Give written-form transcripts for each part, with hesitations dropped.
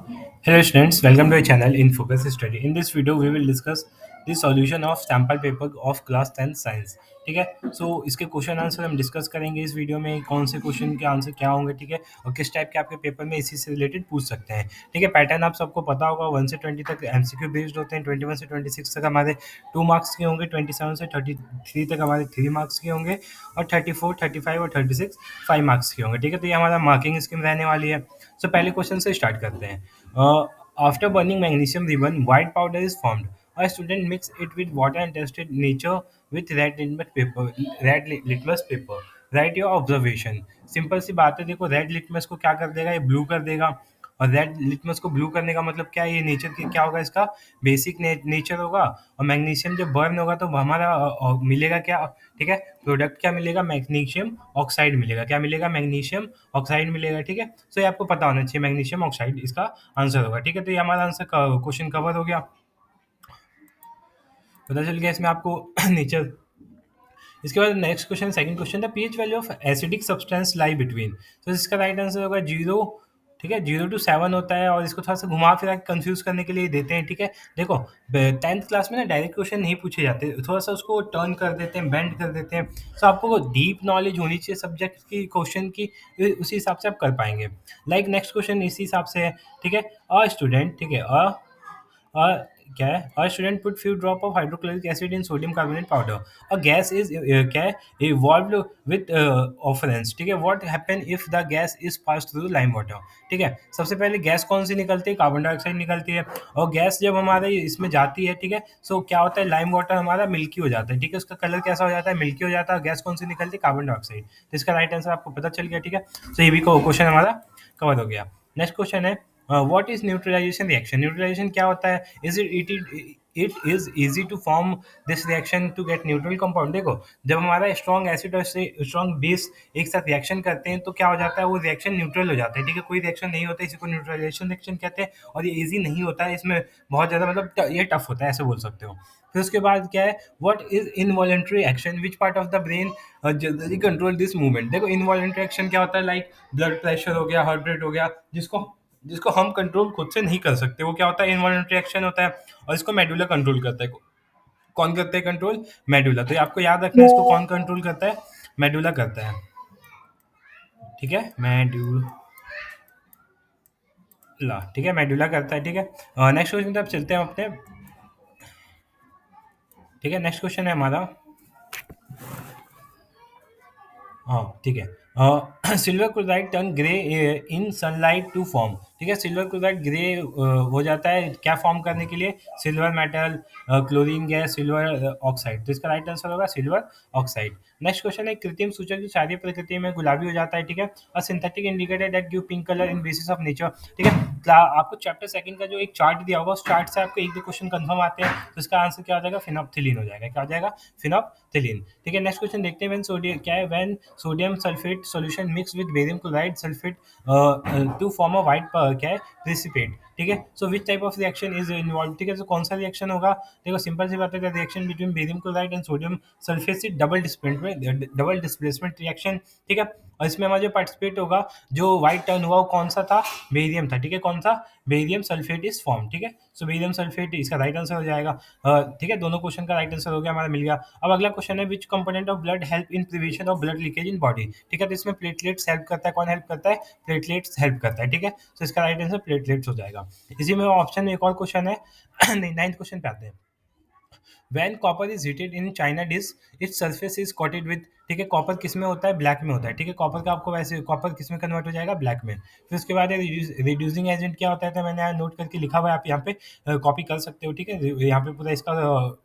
Hello students, welcome to our channel in Focus Study. In this video, we will discuss the solution of sample paper of class 10th science. ठीक है, सो इसके question answer हम discuss करेंगे इस video में, कौन से question के आंसर क्या होंगे, ठीक है, और किस टाइप के आपके पेपर में इसी से रिलेटेड पूछ सकते हैं. ठीक है, पैटर्न आप सबको पता होगा, 1 से 20 तक एमसीक्यू बेस्ड होते हैं, 21 से 26 तक हमारे 2 मार्क्स के होंगे, 27 से 33 तक हमारे 3 मार्क्स के होंगे, और 34, 35 और 36 5 मार्क्स के होंगे. ठीक है, तो ये हमारा मार्किंग स्कीम रहने वाली है. सो पहले क्वेश्चन से स्टार्ट करते हैं. After burning magnesium ribbon, white powder is formed. A student mix it with water and tested nature with red litmus paper. Write your observation. Simple सी बात है, देखो रेड लिटमस को क्या कर देगा, ये ब्लू कर देगा. और रेड लिटमस को ब्लू करने का मतलब क्या है, ये नेचर की क्या होगा, इसका बेसिक नेचर होगा. और मैग्नीशियम जब बर्न होगा तो हमारा मिलेगा क्या, ठीक है, प्रोडक्ट क्या मिलेगा, मैग्नीशियम ऑक्साइड मिलेगा. क्या मिलेगा, मैग्नीशियम ऑक्साइड मिलेगा. ठीक है, सो ये आपको पता होना चाहिए, मैग्नीशियम ऑक्साइड इसका आंसर होगा. ठीक है, तो ये हमारा आंसर क्वेश्चन कवर हो गया, पता चल गया इसमें आपको नेचर. इसके बाद next question, second question, the pH value of acidic substance lie between. तो इसका राइट आंसर होगा 0. ठीक है, 0 to 7 होता है, और इसको थोड़ा सा घुमा फिरा के कंफ्यूज करने के लिए देते हैं. ठीक है, देखो 10th क्लास में ना डायरेक्ट क्वेश्चन नहीं पूछे जाते, थोड़ा सा उसको टर्न कर देते हैं, बेंड कर देते हैं. सो आपको डीप नॉलेज होनी चाहिए सब्जेक्ट की, क्वेश्चन की, उसी हिसाब से आप कर पाएंगे. लाइक नेक्स्ट क्वेश्चन इसी हिसाब से है. ठीक है, अ स्टूडेंट, ठीक है, क्या है, a student put few drop of hydrochloric acid in sodium carbonate powder. A gas is क्या है, इवॉल्व्ड विद ऑफरेंस. ठीक है, what happen if the gas is pass through lime water. ठीक है, सबसे पहले गैस कौन सी निकलती है, कार्बन डाइऑक्साइड निकलती है. और गैस जब हमारे इसमें जाती है, ठीक है, सो क्या होता है, लाइम वाटर हमारा मिल्की हो जाता है. ठीक है, उसका कलर कैसा हो जाता है, मिल्की हो जाता है. गैस कौन सी निकलती है, कार्बन डाइऑक्साइड. तो इसका राइट आंसर आपको पता चल गया. ठीक है, सो ये भी क्वेश्चन हमारा कवर हो गया. नेक्स्ट क्वेश्चन है, what is neutralization reaction. Neutralization क्या होता है, it is easy to form this reaction to get neutral compound. देखो जब हमारा स्ट्रॉन्ग एसिड और स्ट्रॉन्ग बेस एक साथ रिएक्शन करते हैं तो क्या हो जाता है, वो रिएक्शन न्यूट्रल हो जाता है. ठीक है, कोई रिएक्शन नहीं होता, इसी को न्यूट्रलाइजेशन रिएक्शन कहते हैं. और ये इजी नहीं होता है, इसमें बहुत ज़्यादा मतलब ये टफ होता है, ऐसे बोल सकते हो. फिर उसके बाद क्या है, what is involuntary action, which part of the brain generally control this movement. देखो इनवॉलेंट्री एक्शन क्या होता है, लाइक ब्लड प्रेशर हो गया, हार्ट रेट हो गया, जिसको जिसको हम कंट्रोल खुद से नहीं कर सकते, वो क्या होता है, इनवॉलेंट्री एक्शन होता है. और इसको मेडुला कंट्रोल करता है. कौन करता है कंट्रोल, मेडुला. तो ये आपको याद रखना है, इसको कौन कंट्रोल करता है, मेडुला करता है. ठीक है, मेडुला. ठीक है, मेडुला करता है. ठीक है, नेक्स्ट क्वेश्चन पे आप चलते हैं अपने. ठीक है, नेक्स्ट क्वेश्चन है हमारा. हाँ ठीक है, silver chloride turn grey in sunlight to form. ठीक है, सिल्वर क्लोराइड ग्रे हो जाता है क्या फॉर्म करने के लिए, silver metal, chlorine gas, silver oxide. तो इसका राइट आंसर होगा सिल्वर ऑक्साइड. नेक्स्ट क्वेश्चन है, कृत्रिम सूचक जो क्षारीय प्रकृति में गुलाबी हो जाता है. ठीक है, और synthetic indicator that give pink colour in basis of nature. ठीक है, आपको चैप्टर सेकंड का जो एक चार्ट दिया होगा, उस चार्ट से आपको एक दो क्वेश्चन कंफर्म आते हैं. तो इसका आंसर क्या हो जाएगा, फिनोप्थिलीन हो जाएगा. क्या हो जाएगा, फिनोप्थिलीन. ठीक है, नेक्स्ट क्वेश्चन देखते हैं, व्हेन सोडियम क्या है, when sodium sulphate solution mix with barium chloride sulphate to form a white क्या है, प्रेसिपिटेट. ठीक है, so which type of reaction is involve. ठीक है, तो कौन सा रिएक्शन होगा, देखो सिंपल सी बात है, reaction between barium chloride and sodium sulphate से डबल डिस्प्लेसमेंट रिएक्शन. ठीक है, और इसमें हमारा जो पार्टिसिपेट होगा, जो व्हाइट टर्न हुआ वो कौन सा था, बेरियम था. ठीक है, कौन सा, बेरियम सल्फेट इज फॉर्म. ठीक है, सो बेरियम सल्फेट इसका राइट आंसर हो जाएगा. ठीक है, दोनों क्वेश्चन का राइट आंसर हो गया, हमारा मिल गया. अब अगला क्वेश्चन है, विच component of blood help in prevention of blood leakage in body. ठीक है, तो इसमें प्लेटलेट्स हेल्प करता है. कौन हेल्प करता है, प्लेटलेट्स हेल्प करता है. ठीक है, तो इसका राइट आंसर प्लेटलेट्स हो जाएगा. इसी में ऑप्शन में एक और क्वेश्चन है नहीं, 9th क्वेश्चन पे आते हैं. When copper is heated in China dish, its surface is coated with. ठीक है, कॉपर किस में होता है, ब्लैक में होता है. ठीक है, कॉपर का आपको वैसे कॉपर किस में कन्वर्ट हो जाएगा, ब्लैक में. फिर उसके बाद रिड्यूसिंग एजेंट क्या होता है, तो मैंने यहाँ नोट करके लिखा हुआ है, आप यहाँ पे कॉपी कर सकते हो. ठीक है, यहाँ पे पूरा इसका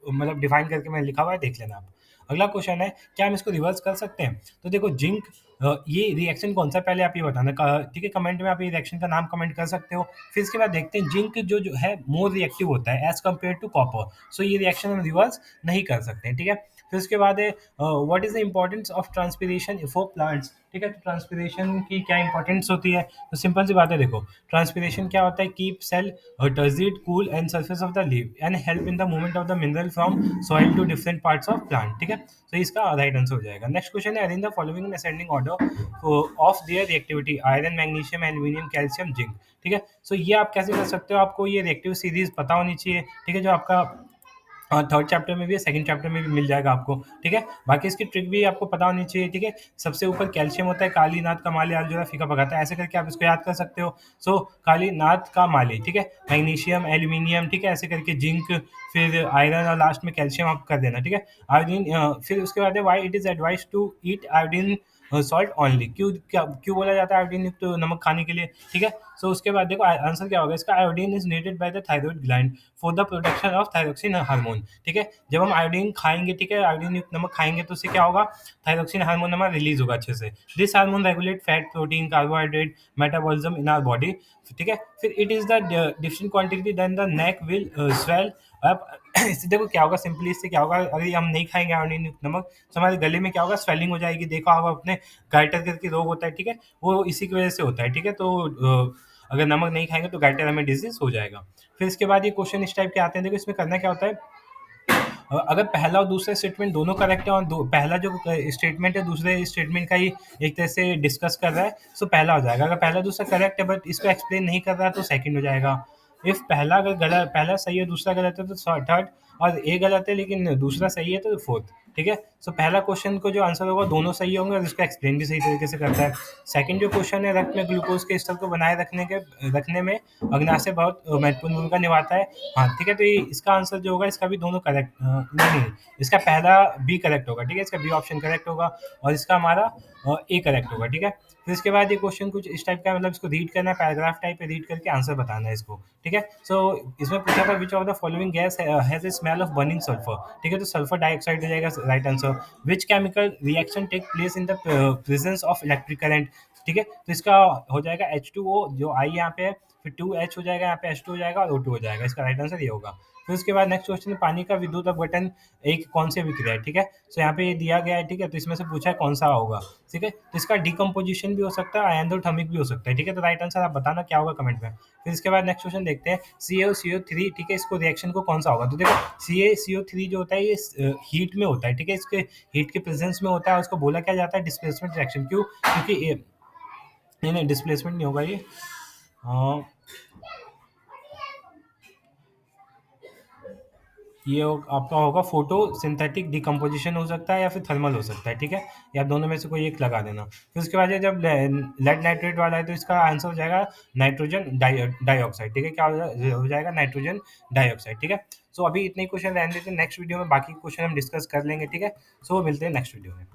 मतलब डिफाइन करके मैंने लिखा हुआ है, देख लेना आप. अगला क्वेश्चन है, क्या हम इसको रिवर्स कर सकते हैं. तो देखो जिंक, ये रिएक्शन कौन सा, पहले आप ये बताना. ठीक है, कमेंट में आप ये रिएक्शन का नाम कमेंट कर सकते हो. फिर इसके बाद देखते हैं, जिंक जो जो है मोर रिएक्टिव होता है एज कम्पेयर टू कॉपर. सो ये रिएक्शन हम रिवर्स नहीं कर सकते हैं. ठीक है, फिर उसके बाद है what is the importance of transpiration for plants, ठीक है। तो ट्रांसपिरेशन की क्या इंपॉर्टेंस होती है, तो सिंपल सी बात है, देखो ट्रांसपिरेशन क्या होता है, keep cell turgid cool and surface of the leave and help in the movement of the mineral from soil to different parts of plant, ठीक है। तो इसका राइट आंसर हो जाएगा। नेक्स्ट क्वेश्चन है, arrange the following in ascending order of their reactivity, iron, magnesium, aluminium, calcium, zinc, ठीक है। सो ये आप कैसे कर सकते हो, आपको ये रिएक्टिव सीरीज पता होनी चाहिए, ठीक है, जो आपका थर्ड चैप्टर में भी है, सेकंड चैप्टर में भी मिल जाएगा आपको, ठीक है। बाकी इसकी ट्रिक भी आपको पता होनी चाहिए, ठीक है। सबसे ऊपर कैल्शियम होता है, काली नाथ का माली अलजोरा फीका पकाता है, ऐसे करके आप इसको याद कर सकते हो। सो काली नाथ का माली, ठीक है, मैग्नीशियम, एल्यूमिनियम, ठीक है, ऐसे करके जिंक, फिर आयरन और लास्ट में कैल्शियम आप कर देना, ठीक है। आयोडीन, फिर उसके बाद है why it is advise to eat iodine salt only, क्यों बोला जाता है आयोडीन युक्त नमक खाने के लिए, ठीक है। सो उसके बाद देखो आंसर क्या होगा इसका, iodine is needed by the thyroid gland for the production of thyroxine hormone, ठीक है। जब हम आयोडीन खाएंगे, ठीक है, आयोडीन युक्त नमक खाएंगे तो उससे क्या होगा, थायरोक्सिन हार्मोन हमारा रिलीज होगा अच्छे से। This hormone regulate fat, protein, carbohydrate metabolism in our body, ठीक है। फिर it is the different quantity then the neck will swell अब इससे देखो क्या होगा, सिंपली इससे क्या होगा, अगर हम नहीं खाएंगे आयोडीन युक्त नमक तो हमारे गले में क्या होगा, स्वेलिंग हो जाएगी। देखा होगा अपने गाइटर करके रोग होता है, ठीक है, वो इसी की वजह से होता है, ठीक है। तो अगर नमक नहीं खाएंगे तो गाइटर हमें डिजीज हो जाएगा। फिर इसके बाद ये क्वेश्चन इस टाइप के आते हैं, देखो इसमें करना क्या होता है, अगर पहला और दूसरा स्टेटमेंट दोनों करेक्ट है और पहला जो स्टेटमेंट है दूसरे स्टेटमेंट का ही एक तरह से डिस्कस कर रहा है, सो पहला हो जाएगा। अगर पहला दूसरा करेक्ट है बट इसको एक्सप्लेन नहीं कर रहा है तो सेकंड हो जाएगा। इफ पहला अगर गलत, पहला सही है दूसरा गलत है तो थर्ड, और ए गलत है लेकिन दूसरा सही है तो फोर्थ, ठीक है। सो पहला क्वेश्चन को जो आंसर होगा दोनों सही होंगे और इसको एक्सप्लेन भी सही तरीके से करता है। सेकंड जो क्वेश्चन है, रक्त में ग्लूकोज के स्तर को बनाए रखने में अग्नाशय बहुत महत्वपूर्ण भूमिका निभाता है, हाँ, ठीक है। तो ये इसका आंसर जो होगा इसका भी दोनों करेक्ट, नहीं, इसका पहला बी करेक्ट होगा, ठीक है, इसका बी ऑप्शन करेक्ट होगा और इसका हमारा ए करेक्ट होगा, ठीक है। फिर इसके बाद ये क्वेश्चन कुछ इस टाइप का है, मतलब इसको रीड करना है, पैराग्राफ टाइप पे रीड करके आंसर बताना है इसको, ठीक है। सो इसमें पूछा था which of the following gas has a smell of burning sulphur, ठीक है, तो सल्फर डाइऑक्साइड हो जाएगा right answer. Which chemical reaction take place in the presence of electric current, ठीक है, तो इसका हो जाएगा H2O, जो आई यहाँ पे है, फिर 2H हो जाएगा, यहाँ पे H2 हो जाएगा और O2 हो जाएगा, इसका राइट आंसर ये होगा। फिर उसके बाद नेक्स्ट क्वेश्चन है, पानी का विद्युत अपघटन एक कौन से विक्रिया है, ठीक है। सो यहाँ पे ये दिया गया है, ठीक है, तो इसमें से पूछा है कौन सा होगा, ठीक है। तो इसका डिकम्पोजिशन भी हो सकता है, एंडोथर्मिक भी हो सकता है, ठीक है। तो राइट आंसर आप बताना क्या होगा कमेंट में। फिर इसके बाद नेक्स्ट क्वेश्चन देखते हैं, CaO3, ठीक है, इसको रिएक्शन को कौन सा होगा, तो देखो CaCO3 जो होता है ये हीट में होता है, ठीक है, इसके हीट के प्रेजेंस में होता है, उसको बोला क्या जाता है डिस्प्लेसमेंट रिएक्शन, क्यों, क्योंकि नहीं नहीं डिस्प्लेसमेंट नहीं होगा ये, ये आपका होगा फोटो सिंथेटिक डिकम्पोजिशन हो सकता है या फिर थर्मल हो सकता है, ठीक है। या दोनों में से कोई एक लगा देना। फिर उसके बाद ये जब लेड नाइट्रेट वाला है तो इसका आंसर हो जाएगा नाइट्रोजन डाइऑक्साइड, ठीक है, क्या हो जाएगा नाइट्रोजन डाइऑक्साइड, ठीक है। सो अभी इतने क्वेश्चन रहने देते हैं, नेक्स्ट वीडियो में बाकी क्वेश्चन हम डिस्कस कर लेंगे, ठीक है। सो मिलते हैं नेक्स्ट वीडियो में।